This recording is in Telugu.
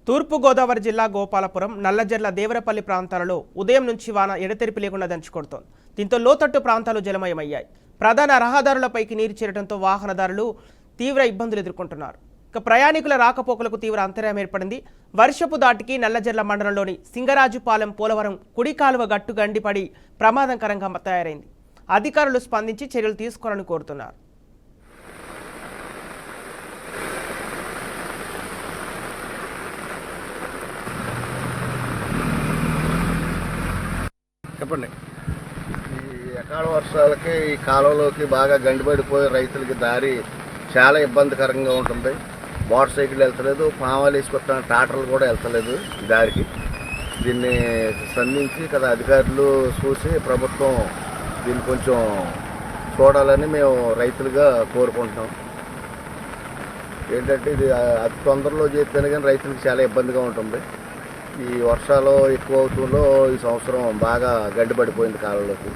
తూర్పుగోదావరి జిల్లా గోపాలపురం, నల్లజర్ల, దేవరపల్లి ప్రాంతాలలో ఉదయం నుంచి వాన ఎడతెరిపి లేకుండా దంచుకొడుతోంది. దీంతో లోతట్టు ప్రాంతాలు జలమయమయ్యాయి. ప్రధాన రహదారులపైకి నీరు చేరడంతో వాహనదారులు తీవ్ర ఇబ్బందులు ఎదుర్కొంటున్నారు. ఇక ప్రయాణికుల రాకపోకలకు తీవ్ర అంతరాయం ఏర్పడింది. వర్షపు దాటికి నల్లజర్ల మండలంలోని సింగరాజుపాలెం, పోలవరం కుడి కాలువ గట్టు గండిపడి ప్రమాదకరంగా తయారైంది. అధికారులు స్పందించి చర్యలు తీసుకోవాలని కోరుతున్నారు. చెప్పండి. ఈ అకాల వర్షాలకి ఈ కాలంలోకి బాగా గండిపడిపోయి రైతులకి దారి చాలా ఇబ్బందికరంగా ఉంటుంది. మోటార్ సైకిల్ వెళ్తలేదు, పామాలు వేసుకొస్తున్న ట్రాక్టర్లు కూడా వెళ్తలేదు ఈ దారికి. దీన్ని స్పందించి కదా అధికారులు చూసి ప్రభుత్వం దీన్ని కొంచెం చూడాలని మేము రైతులుగా కోరుకుంటున్నాం. ఏంటంటే ఇది అతి తొందరలో చేస్తేనే కానీ రైతులకు చాలా ఇబ్బందిగా ఉంటుంది. ఈ వర్షాలు ఎక్కువ అవుతుందో ఈ సంవత్సరం బాగా గడ్డిపడిపోయింది కాలంలోకి.